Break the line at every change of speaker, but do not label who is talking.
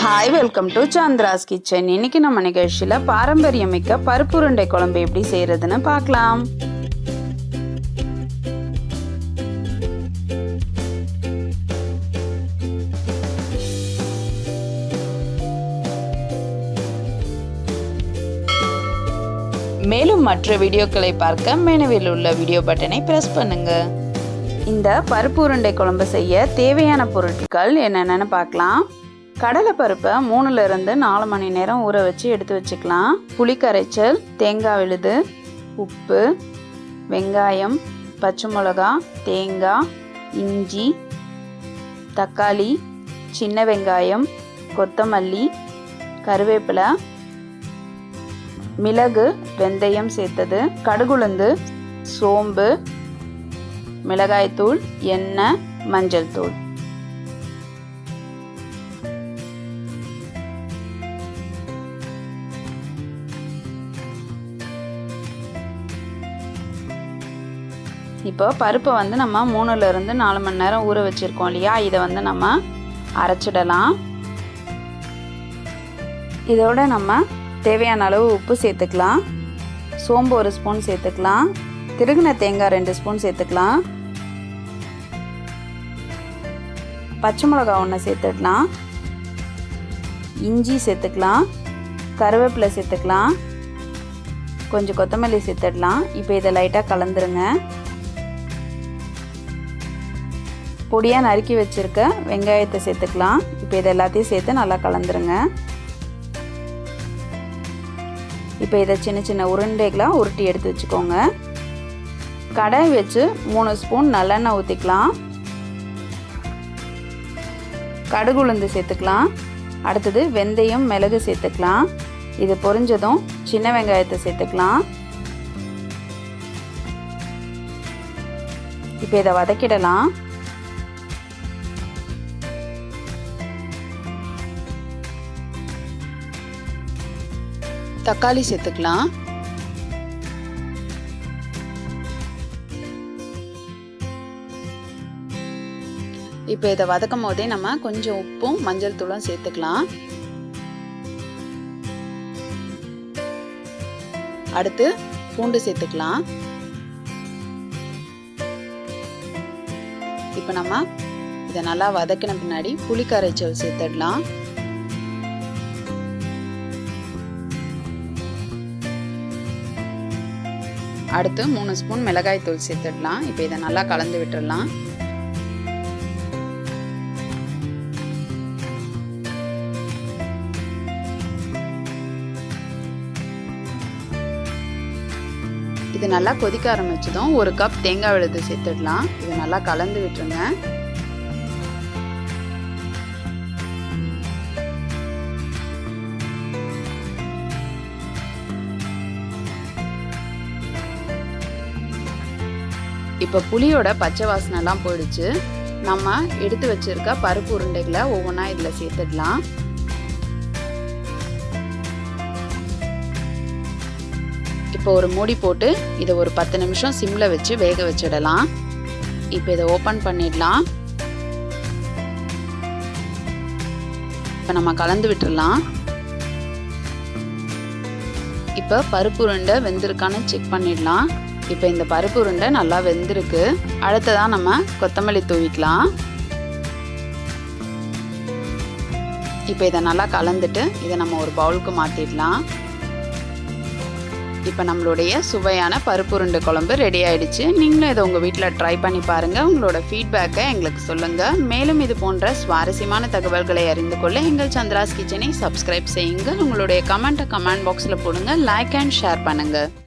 Hi, welcome to Chandra's kitchen. இன்னைக்கு நம்ம நிகழ்ச்சியில் பாரம்பரியமிக்க பருப்பு உருண்டை குழம்பு எப்படி செய்யறதுன்னு பார்க்கலாம். மேலும் மற்ற வீடியோக்களை பார்க்க மெனுவில் உள்ள வீடியோ பட்டனை பிரஸ் பண்ணுங்க. இந்த பருப்பு உருண்டை குழம்பு செய்ய தேவையான பொருட்கள் என்னென்னு பார்க்கலாம். கடலை பருப்பை 3 to 4 மணி நேரம் ஊற வச்சு எடுத்து வச்சுக்கலாம். புளி கரைச்சல், தேங்காய் விழுது, உப்பு, வெங்காயம், பச்சை மிளகா, தேங்காய், இஞ்சி, தக்காளி, சின்ன வெங்காயம், கொத்தமல்லி, கருவேப்பிலை, மிளகு, வெந்தயம் சேர்த்தது, கடுகுளுந்து, சோம்பு, மிளகாய்த்தூள், எண்ணெய், மஞ்சள் தூள். இப்போ பருப்பை நம்ம 3 to 4 மணி நேரம் ஊற வச்சுருக்கோம் இல்லையா, இதை நம்ம அரைச்சிடலாம். இதோட நம்ம தேவையான அளவு உப்பு சேர்த்துக்கலாம். சோம்பு 1 ஸ்பூன் சேர்த்துக்கலாம். திருகின தேங்காய் 2 ஸ்பூன் சேர்த்துக்கலாம். பச்சை மிளகாய் 1 சேர்த்துக்கலாம். இஞ்சி சேர்த்துக்கலாம். கருவேப்பிலை சேர்த்துக்கலாம். கொஞ்சம் கொத்தமல்லி சேர்த்துடலாம். இப்போ இதை லைட்டாக கலந்துருங்க. பொடியாக நறுக்கி வச்சுருக்க வெங்காயத்தை சேர்த்துக்கலாம். இப்போ இதை எல்லாத்தையும் சேர்த்து நல்லா கலந்துருங்க. இப்போ இதை சின்ன சின்ன உருண்டைகளாக உருட்டி எடுத்து வச்சுக்கோங்க. கடாய் வச்சு 3 ஸ்பூன் நல்லெண்ணெய் ஊற்றிக்கலாம். கடுகு உளுந்து சேர்த்துக்கலாம். அடுத்தது வெந்தயம், மிளகு சேர்த்துக்கலாம். இது பொரிஞ்சதும் சின்ன வெங்காயத்தை சேர்த்துக்கலாம். இப்போ இதை வதக்கிடலாம். தக்காளி சேர்த்துக்கலாம். இப்போ இதை வதக்கும் போதே நம்ம கொஞ்சம் உப்பும் மஞ்சள் தூளும் சேர்த்துக்கலாம். அடுத்து பூண்டு சேர்த்துக்கலாம். இப்போ நம்ம இதை நல்லா வதக்கின பின்னாடி புளி கரைச்சல் சேர்த்துடலாம். அடுத்து 3 ஸ்பூன் மிளகாய் தூள் சேர்த்துடலாம். இப்போ இதை நல்லா கலந்து விட்டுடலாம். இது நல்லா கொதிக்க ஆரம்பிச்சதும் 1 கப் தேங்காய் விழுது சேர்த்துடலாம். இது நல்லா கலந்து விட்டுருங்க. இப்போ புளியோட பச்சை வாசனைலாம் போயிடுச்சு. நம்ம எடுத்து வச்சிருக்க பருப்பு உருண்டைகளை ஒவ்வொன்றா இதில் சேர்த்துடலாம். இப்போ ஒரு மூடி போட்டு இதை ஒரு 10 நிமிஷம் சிம்மில் வச்சு வேக வச்சிடலாம். இப்போ இதை ஓப்பன் பண்ணிடலாம். இப்போ நம்ம கலந்து விட்டுடலாம். இப்போ பருப்பு உருண்டை வெந்திருக்கான்னு செக் பண்ணிடலாம். இப்போ இந்த பருப்பு உருண்டை நல்லா வெந்திருக்கு. அடுத்ததான் நம்ம கொத்தமல்லி தூவிக்கலாம். இப்போ இதை நல்லா கலந்துட்டு இதை நம்ம ஒரு பவுலுக்கு மாற்றிடலாம். இப்போ நம்மளுடைய சுவையான பருப்பு உருண்டை குழம்பு ரெடி ஆயிடுச்சு. நீங்களும் இதை உங்கள் வீட்டில் ட்ரை பண்ணி பாருங்கள். உங்களோட ஃபீட்பேக்கை எங்களுக்கு சொல்லுங்கள். மேலும் இது போன்ற சுவாரஸ்யமான தகவல்களை அறிந்து கொள்ள எங்கள் சந்திராஸ் கிச்சனை சப்ஸ்கிரைப் செய்யுங்கள். உங்களுடைய கமெண்ட் பாக்ஸில் போடுங்க. லைக் அண்ட் ஷேர் பண்ணுங்கள்.